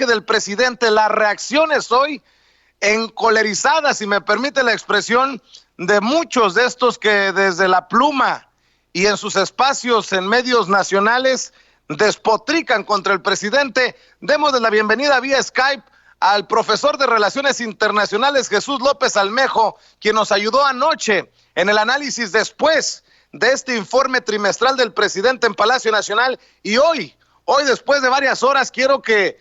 mensaje del presidente, las reacciones hoy encolerizadas, si me permite la expresión, de muchos de estos que desde la pluma y en sus espacios en medios nacionales despotrican contra el presidente. Démosle la bienvenida vía Skype al profesor de Relaciones Internacionales Jesús López Almejo, quien nos ayudó anoche en el análisis después de este informe trimestral del presidente en Palacio Nacional. Y hoy después de varias horas, quiero que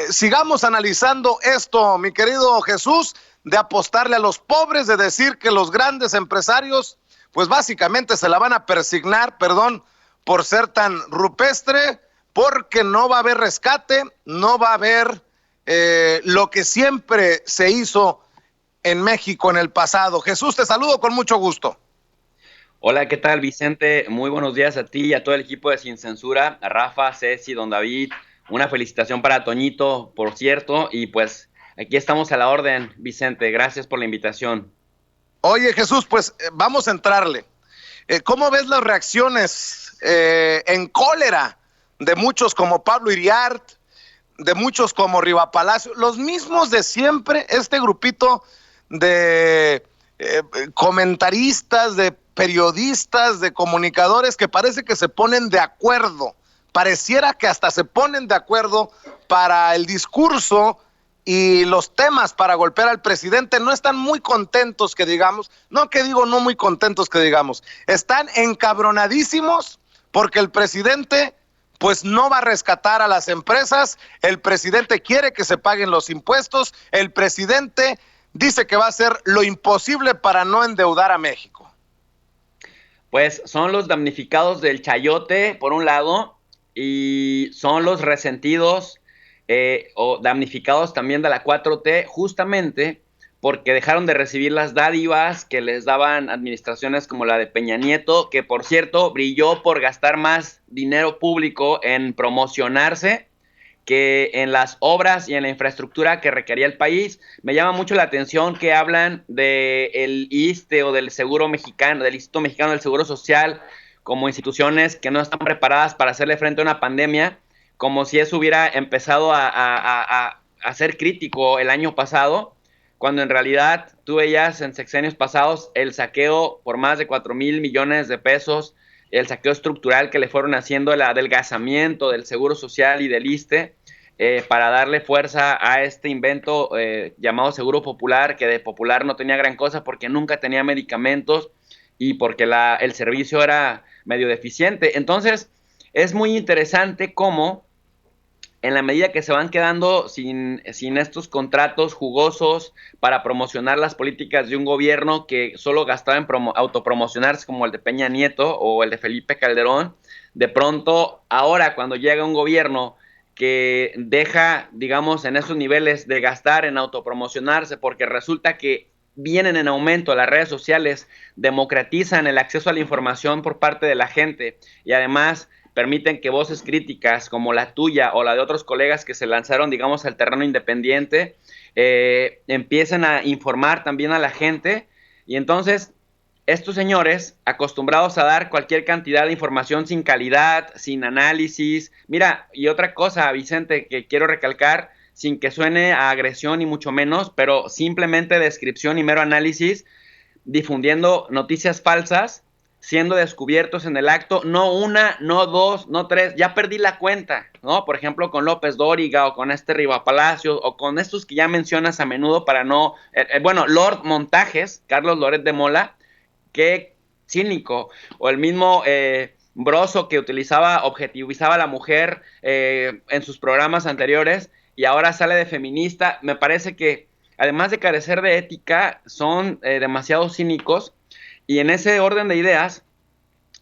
sigamos analizando esto, mi querido Jesús, de apostarle a los pobres, de decir que los grandes empresarios, pues básicamente se la van a persignar, perdón por ser tan rupestre, porque no va a haber rescate, no va a haber lo que siempre se hizo en México en el pasado. Jesús, te saludo con mucho gusto. Hola, ¿qué tal, Vicente? Muy buenos días a ti y a todo el equipo de Sin Censura, a Rafa, Ceci, Don David. Una felicitación para Toñito, por cierto, y pues aquí estamos a la orden, Vicente. Gracias por la invitación. Oye, Jesús, pues vamos a entrarle. ¿Cómo ves las reacciones en cólera de muchos como Pablo Iriart, de muchos como Riva Palacio, los mismos de siempre, este grupito de comentaristas, de periodistas, de comunicadores que parece que se ponen de acuerdo, pareciera que hasta se ponen de acuerdo para el discurso y los temas para golpear al presidente? No están muy contentos, que digamos, no muy contentos que digamos, están encabronadísimos porque el presidente pues no va a rescatar a las empresas, el presidente quiere que se paguen los impuestos, el presidente dice que va a hacer lo imposible para no endeudar a México. Pues son los damnificados del chayote, por un lado, y son los resentidos o damnificados también de la 4T, justamente porque dejaron de recibir las dádivas que les daban administraciones como la de Peña Nieto, que por cierto brilló por gastar más dinero público en promocionarse que en las obras y en la infraestructura que requería el país. Me llama mucho la atención que hablan del ISSSTE o del Seguro Mexicano, del Instituto Mexicano del Seguro Social, como instituciones que no están preparadas para hacerle frente a una pandemia, como si eso hubiera empezado a ser crítico el año pasado, cuando en realidad tú veías en sexenios pasados el saqueo por más de 4,000 millones de pesos, el saqueo estructural que le fueron haciendo, el adelgazamiento del Seguro Social y del ISSSTE, para darle fuerza a este invento llamado Seguro Popular, que de popular no tenía gran cosa porque nunca tenía medicamentos y porque el servicio era medio deficiente. Entonces, es muy interesante cómo en la medida que se van quedando sin estos contratos jugosos para promocionar las políticas de un gobierno que solo gastaba en autopromocionarse, como el de Peña Nieto o el de Felipe Calderón, de pronto ahora cuando llega un gobierno que deja, digamos, en esos niveles de gastar en autopromocionarse, porque resulta que vienen en aumento las redes sociales, democratizan el acceso a la información por parte de la gente y además permiten que voces críticas como la tuya o la de otros colegas que se lanzaron, digamos, al terreno independiente, empiecen a informar también a la gente. Y entonces estos señores, acostumbrados a dar cualquier cantidad de información sin calidad, sin análisis. Mira, y otra cosa, Vicente, que quiero recalcar, sin que suene a agresión ni mucho menos, pero simplemente descripción y mero análisis, difundiendo noticias falsas, siendo descubiertos en el acto, no una, no dos, no tres, ya perdí la cuenta, ¿no? Por ejemplo, con López Dóriga o con Riva Palacio o con estos que ya mencionas a menudo para no... bueno, Lord Montajes, Carlos Loret de Mola, qué cínico, o el mismo Broso que objetivizaba a la mujer en sus programas anteriores y ahora sale de feminista. Me parece que además de carecer de ética, son demasiado cínicos. Y en ese orden de ideas,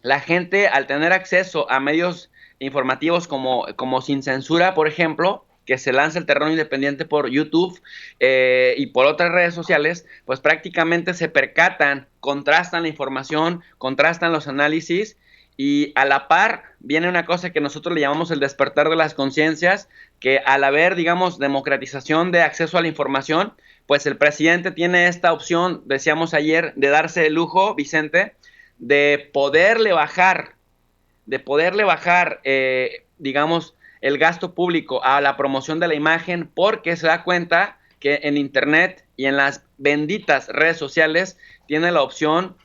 la gente, al tener acceso a medios informativos como Sin Censura, por ejemplo, que se lanza el terreno independiente por YouTube y por otras redes sociales, pues prácticamente se percatan, contrastan la información, contrastan los análisis, y a la par viene una cosa que nosotros le llamamos el despertar de las conciencias, que al haber, digamos, democratización de acceso a la información, pues el presidente tiene esta opción, decíamos ayer, de darse el lujo, Vicente, de poderle bajar, digamos, el gasto público a la promoción de la imagen, porque se da cuenta que en internet y en las benditas redes sociales tiene la opción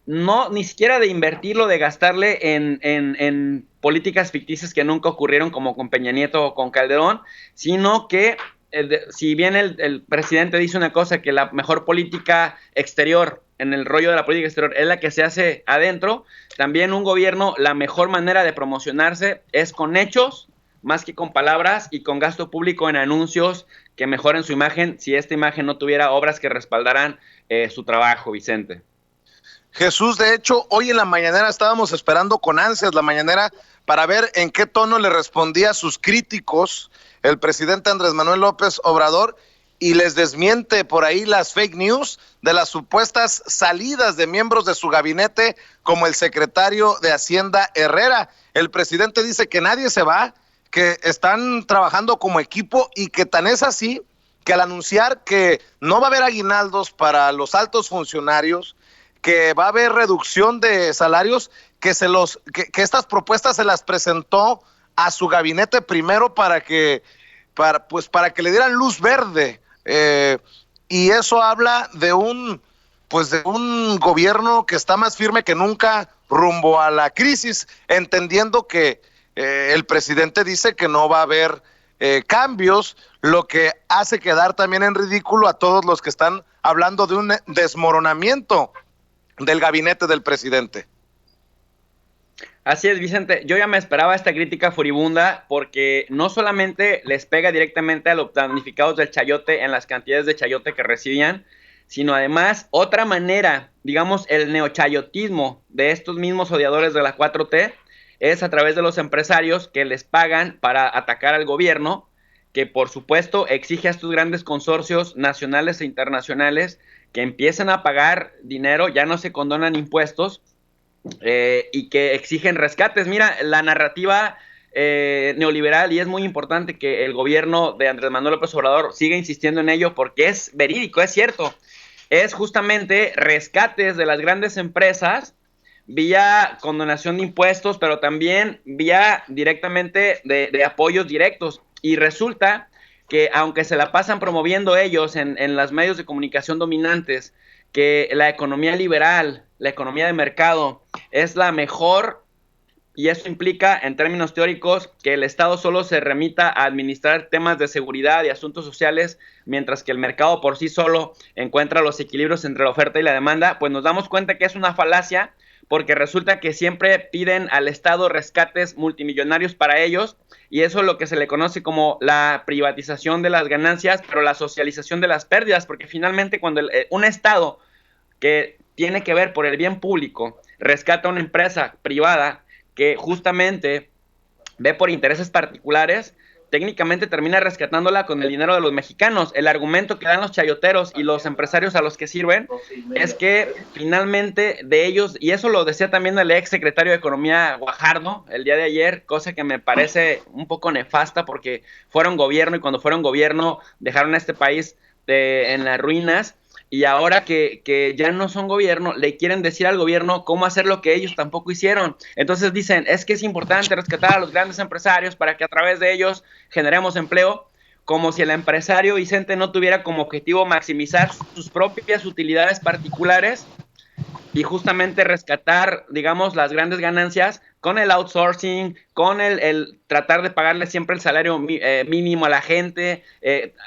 no ni siquiera de invertirlo, de gastarle en políticas ficticias que nunca ocurrieron, como con Peña Nieto o con Calderón, sino que si bien el presidente dice una cosa, que la mejor política exterior, en el rollo de la política exterior, es la que se hace adentro, también un gobierno, la mejor manera de promocionarse es con hechos, más que con palabras, y con gasto público en anuncios que mejoren su imagen, si esta imagen no tuviera obras que respaldaran su trabajo, Vicente. Jesús, de hecho, hoy en la mañanera estábamos esperando con ansias la mañanera para ver en qué tono le respondía a sus críticos el presidente Andrés Manuel López Obrador, y les desmiente por ahí las fake news de las supuestas salidas de miembros de su gabinete, como el secretario de Hacienda Herrera. El presidente dice que nadie se va, que están trabajando como equipo, y que tan es así que al anunciar que no va a haber aguinaldos para los altos funcionarios, que va a haber reducción de salarios, que estas propuestas se las presentó a su gabinete primero para que le dieran luz verde, y eso habla de un gobierno que está más firme que nunca rumbo a la crisis, entendiendo que el presidente dice que no va a haber cambios, lo que hace quedar también en ridículo a todos los que están hablando de un desmoronamiento del gabinete del presidente. Así es, Vicente, yo ya me esperaba esta crítica furibunda, porque no solamente les pega directamente a los damnificados del chayote en las cantidades de chayote que recibían, sino además otra manera, digamos, el neochayotismo de estos mismos odiadores de la 4T es a través de los empresarios que les pagan para atacar al gobierno, que por supuesto exige a estos grandes consorcios nacionales e internacionales que empiecen a pagar dinero, ya no se condonan impuestos, y que exigen rescates. Mira, la narrativa neoliberal, y es muy importante que el gobierno de Andrés Manuel López Obrador siga insistiendo en ello, porque es verídico, es cierto, es justamente rescates de las grandes empresas vía condonación de impuestos, pero también vía directamente de apoyos directos, y resulta que aunque se la pasan promoviendo ellos en los medios de comunicación dominantes, que la economía liberal, la economía de mercado, es la mejor, y eso implica, en términos teóricos, que el Estado solo se remita a administrar temas de seguridad y asuntos sociales, mientras que el mercado por sí solo encuentra los equilibrios entre la oferta y la demanda, pues nos damos cuenta que es una falacia, porque resulta que siempre piden al Estado rescates multimillonarios para ellos, y eso es lo que se le conoce como la privatización de las ganancias, pero la socialización de las pérdidas, porque finalmente cuando un Estado que tiene que ver por el bien público rescata a una empresa privada que justamente ve por intereses particulares, técnicamente termina rescatándola con el dinero de los mexicanos. El argumento que dan los chayoteros y los empresarios a los que sirven es que finalmente de ellos, y eso lo decía también el ex secretario de Economía Guajardo el día de ayer, cosa que me parece un poco nefasta, porque fueron gobierno, y cuando fueron gobierno dejaron a este país en las ruinas, y ahora que ya no son gobierno, le quieren decir al gobierno cómo hacer lo que ellos tampoco hicieron. Entonces dicen, es que es importante rescatar a los grandes empresarios para que a través de ellos generemos empleo, como si el empresario, Vicente, no tuviera como objetivo maximizar sus propias utilidades particulares y justamente rescatar, digamos, las grandes ganancias con el outsourcing, con el tratar de pagarle siempre el salario mínimo a la gente,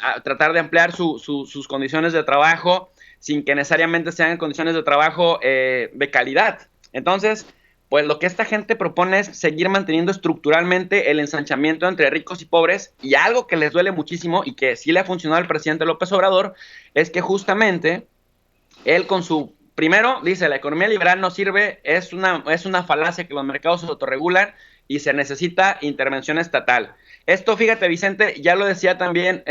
a tratar de ampliar sus condiciones de trabajo, sin que necesariamente sean condiciones de trabajo de calidad. Entonces, pues lo que esta gente propone es seguir manteniendo estructuralmente el ensanchamiento entre ricos y pobres, y algo que les duele muchísimo y que sí le ha funcionado al presidente López Obrador es que justamente él con su... Primero, dice, la economía liberal no sirve, es una falacia que los mercados se autorregulan y se necesita intervención estatal. Esto, fíjate, Vicente, ya lo decía también,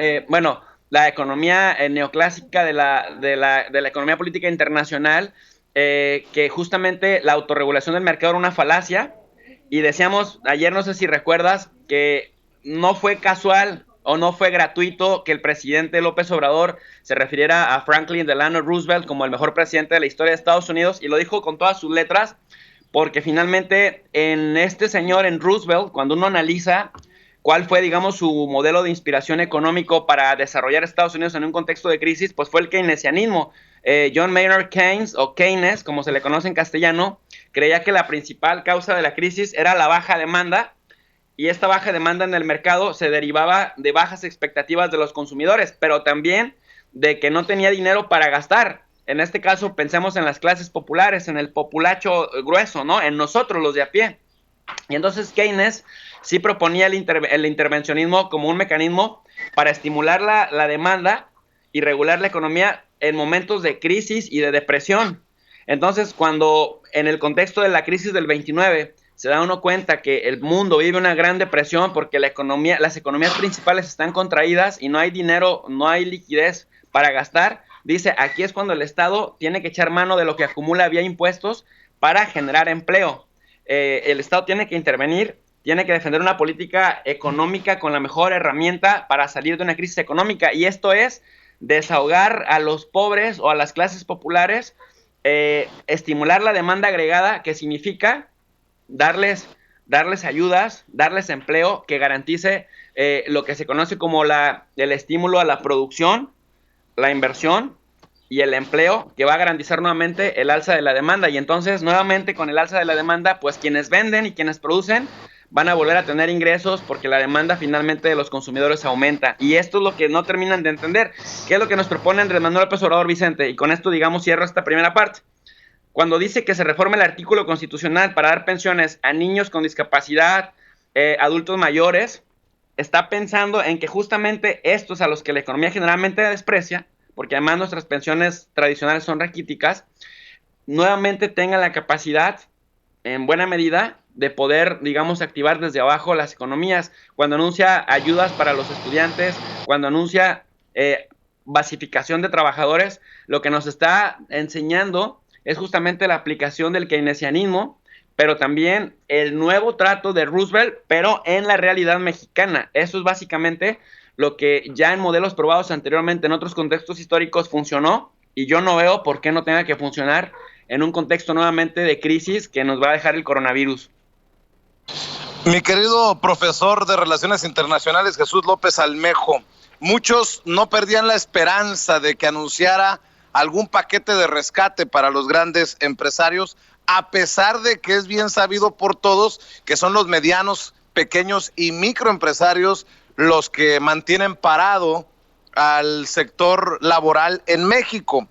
la economía neoclásica de la economía política internacional, que justamente la autorregulación del mercado era una falacia, y decíamos ayer, no sé si recuerdas, que no fue casual o no fue gratuito que el presidente López Obrador se refiriera a Franklin Delano Roosevelt como el mejor presidente de la historia de Estados Unidos, y lo dijo con todas sus letras, porque finalmente en este señor, en Roosevelt, cuando uno analiza ¿cuál fue, digamos, su modelo de inspiración económico para desarrollar Estados Unidos en un contexto de crisis? Pues fue el keynesianismo. John Maynard Keynes, o Keynes, como se le conoce en castellano, creía que la principal causa de la crisis era la baja demanda, y esta baja demanda en el mercado se derivaba de bajas expectativas de los consumidores, pero también de que no tenía dinero para gastar. En este caso, pensemos en las clases populares, en el populacho grueso, ¿no? En nosotros, los de a pie. Y entonces Keynes sí proponía el intervencionismo como un mecanismo para estimular la demanda y regular la economía en momentos de crisis y de depresión. Entonces, cuando en el contexto de la crisis del 29 se da uno cuenta que el mundo vive una gran depresión porque las economías principales están contraídas y no hay dinero, no hay liquidez para gastar, dice, aquí es cuando el Estado tiene que echar mano de lo que acumula vía impuestos para generar empleo. El Estado tiene que intervenir, tiene que defender una política económica con la mejor herramienta para salir de una crisis económica, y esto es desahogar a los pobres o a las clases populares, estimular la demanda agregada, que significa darles ayudas, darles empleo que garantice lo que se conoce como el estímulo a la producción, la inversión y el empleo, que va a garantizar nuevamente el alza de la demanda. Y entonces, nuevamente, con el alza de la demanda, pues quienes venden y quienes producen van a volver a tener ingresos porque la demanda finalmente de los consumidores aumenta. Y esto es lo que no terminan de entender. ¿Qué es lo que nos propone Andrés Manuel López Obrador, Vicente? Y con esto, digamos, cierro esta primera parte. Cuando dice que se reforme el artículo constitucional para dar pensiones a niños con discapacidad, adultos mayores, está pensando en que justamente estos, a los que la economía generalmente desprecia, porque además nuestras pensiones tradicionales son raquíticas, nuevamente tengan la capacidad, en buena medida, de poder, digamos, activar desde abajo las economías. Cuando anuncia ayudas para los estudiantes, cuando anuncia basificación de trabajadores, lo que nos está enseñando es justamente la aplicación del keynesianismo, pero también el nuevo trato de Roosevelt, pero en la realidad mexicana. Eso es básicamente lo que ya en modelos probados anteriormente en otros contextos históricos funcionó, y yo no veo por qué no tenga que funcionar en un contexto nuevamente de crisis que nos va a dejar el coronavirus. Mi querido profesor de Relaciones Internacionales, Jesús López Almejo, muchos no perdían la esperanza de que anunciara algún paquete de rescate para los grandes empresarios, a pesar de que es bien sabido por todos que son los medianos, pequeños y microempresarios los que mantienen parado al sector laboral en México.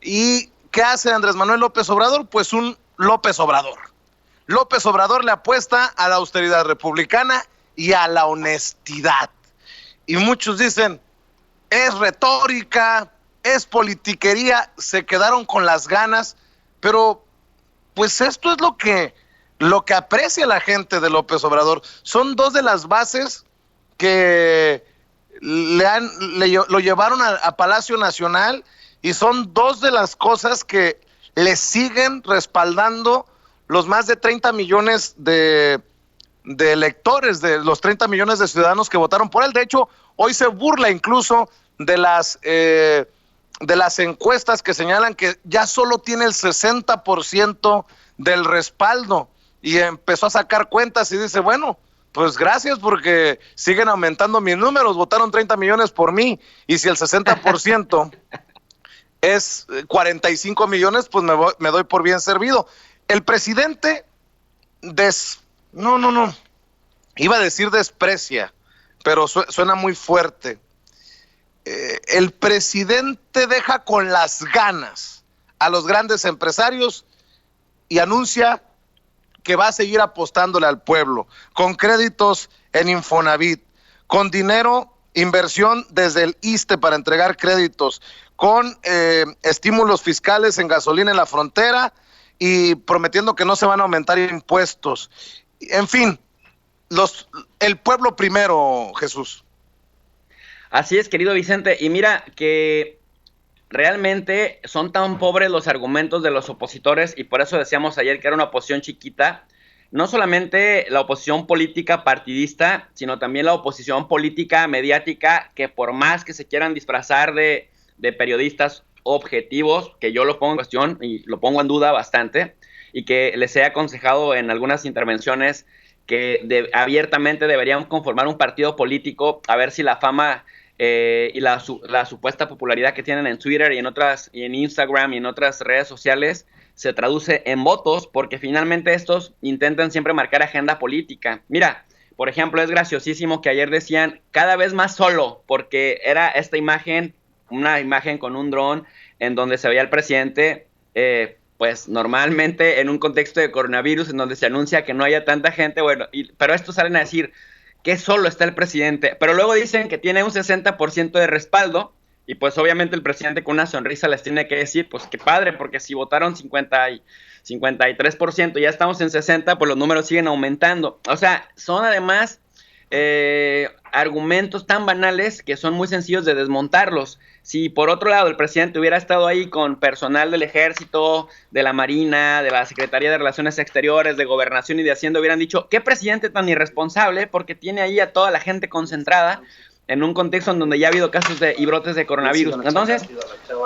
¿Y qué hace Andrés Manuel López Obrador? Pues un López Obrador. López Obrador le apuesta a la austeridad republicana y a la honestidad. Y muchos dicen, es retórica, es politiquería, se quedaron con las ganas, pero pues esto es lo que aprecia la gente de López Obrador. Son dos de las bases que lo llevaron a Palacio Nacional, y son dos de las cosas que le siguen respaldando los más de 30 millones de electores, de los 30 millones de ciudadanos que votaron por él. De hecho, hoy se burla incluso de las encuestas que señalan que ya solo tiene el 60% del respaldo, y empezó a sacar cuentas y dice, bueno, pues gracias porque siguen aumentando mis números, votaron 30 millones por mí, y si el 60% es 45 millones, pues me doy por bien servido. El presidente iba a decir desprecia, pero suena muy fuerte. El presidente deja con las ganas a los grandes empresarios y anuncia que va a seguir apostándole al pueblo, con créditos en Infonavit, con dinero, inversión desde el ISSSTE para entregar créditos, con estímulos fiscales en gasolina en la frontera, y prometiendo que no se van a aumentar impuestos. En fin, el pueblo primero, Jesús. Así es, querido Vicente, y mira que realmente son tan pobres los argumentos de los opositores, y por eso decíamos ayer que era una oposición chiquita, no solamente la oposición política partidista, sino también la oposición política mediática, que por más que se quieran disfrazar de periodistas objetivos, que yo lo pongo en cuestión y lo pongo en duda bastante, y que les he aconsejado en algunas intervenciones abiertamente deberían conformar un partido político, a ver si la fama y la supuesta popularidad que tienen en Twitter y en Instagram y en otras redes sociales se traduce en votos, porque finalmente estos intentan siempre marcar agenda política. Mira, por ejemplo, es graciosísimo que ayer decían cada vez más solo, porque era esta imagen, una imagen con un dron en donde se veía el presidente, pues normalmente en un contexto de coronavirus, en donde se anuncia que no haya tanta gente, bueno, pero estos salen a decir que solo está el presidente, pero luego dicen que tiene un 60% de respaldo, y pues obviamente el presidente con una sonrisa les tiene que decir, pues qué padre, porque si votaron 53%, ya estamos en 60%, pues los números siguen aumentando. O sea, son además argumentos tan banales que son muy sencillos de desmontarlos. Si por otro lado el presidente hubiera estado ahí con personal del ejército, de la marina, de la Secretaría de Relaciones Exteriores, de Gobernación y de Hacienda, hubieran dicho, qué presidente tan irresponsable, porque tiene ahí a toda la gente concentrada en un contexto en donde ya ha habido casos y brotes de coronavirus. Entonces,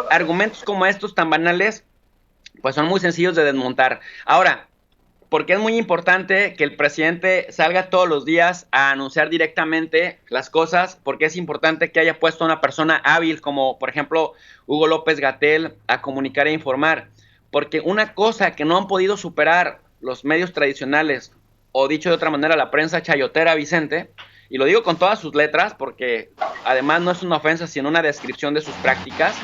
argumentos como estos tan banales, pues son muy sencillos de desmontar. Ahora, porque es muy importante que el presidente salga todos los días a anunciar directamente las cosas, porque es importante que haya puesto a una persona hábil como, por ejemplo, Hugo López-Gatell a comunicar e informar, porque una cosa que no han podido superar los medios tradicionales, o dicho de otra manera, la prensa chayotera, Vicente, y lo digo con todas sus letras, porque además no es una ofensa, sino una descripción de sus prácticas,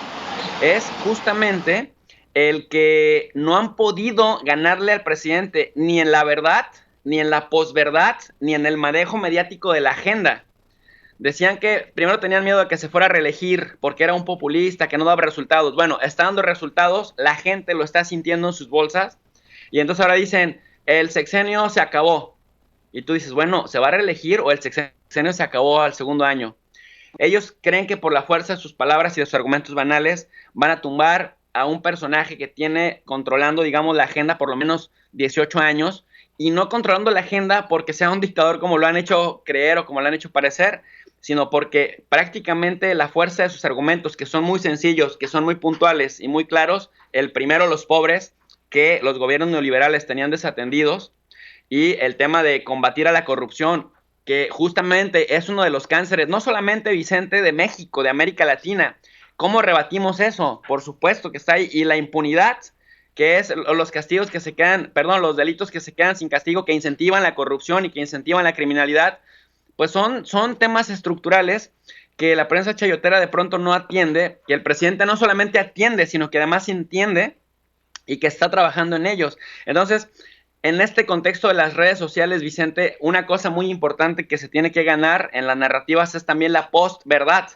es justamente el que no han podido ganarle al presidente ni en la verdad, ni en la posverdad, ni en el manejo mediático de la agenda. Decían que primero tenían miedo de que se fuera a reelegir porque era un populista, que no daba resultados. Bueno, está dando resultados, la gente lo está sintiendo en sus bolsas, y entonces ahora dicen, el sexenio se acabó. Y tú dices, bueno, ¿se va a reelegir o el sexenio se acabó al segundo año? Ellos creen que por la fuerza de sus palabras y de sus argumentos banales van a tumbar a un personaje que tiene controlando, digamos, la agenda por lo menos 18 años, y no controlando la agenda porque sea un dictador como lo han hecho creer o como lo han hecho parecer, sino porque prácticamente la fuerza de sus argumentos, que son muy sencillos, que son muy puntuales y muy claros, el primero, los pobres, que los gobiernos neoliberales tenían desatendidos, y el tema de combatir a la corrupción, que justamente es uno de los cánceres, no solamente, Vicente, de México, de América Latina. ¿Cómo rebatimos eso? Por supuesto que está ahí. Y la impunidad, que es los castigos que se quedan, perdón, los delitos que se quedan sin castigo, que incentivan la corrupción y que incentivan la criminalidad, pues son temas estructurales que la prensa chayotera de pronto no atiende, que el presidente no solamente atiende, sino que además entiende y que está trabajando en ellos. Entonces, en este contexto de las redes sociales, Vicente, una cosa muy importante que se tiene que ganar en las narrativas es también la post-verdad.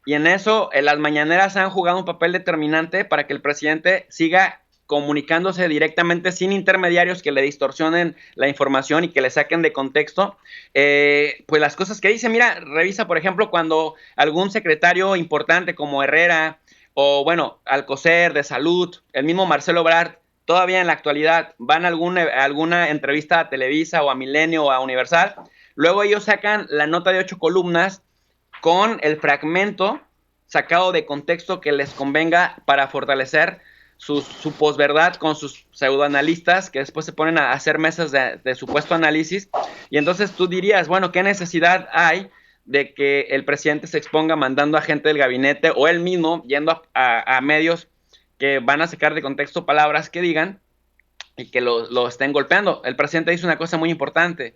Y en eso, las mañaneras han jugado un papel determinante para que el presidente siga comunicándose directamente sin intermediarios que le distorsionen la información y que le saquen de contexto, pues las cosas que dice. Mira, revisa, por ejemplo, cuando algún secretario importante como Herrera o, bueno, Alcocer de Salud, el mismo Marcelo Ebrard, todavía en la actualidad van a alguna entrevista a Televisa o a Milenio o a Universal, luego ellos sacan la nota de 8 columnas con el fragmento sacado de contexto que les convenga para fortalecer su posverdad con sus pseudoanalistas, que después se ponen a hacer mesas de supuesto análisis. Y entonces tú dirías, bueno, ¿qué necesidad hay de que el presidente se exponga mandando a gente del gabinete o él mismo yendo a medios que van a sacar de contexto palabras que digan y que lo estén golpeando? El presidente dice una cosa muy importante: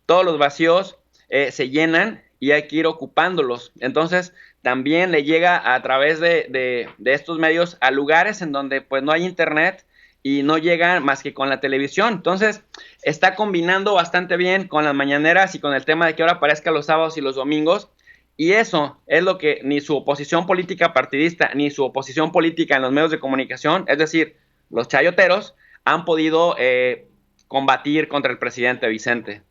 todos los vacíos se llenan y hay que ir ocupándolos. Entonces, también le llega a través de estos medios a lugares en donde pues no hay internet y no llegan más que con la televisión. Entonces, está combinando bastante bien con las mañaneras y con el tema de que ahora aparezca los sábados y los domingos. Y eso es lo que ni su oposición política partidista ni su oposición política en los medios de comunicación, es decir, los chayoteros, han podido combatir contra el presidente, Vicente.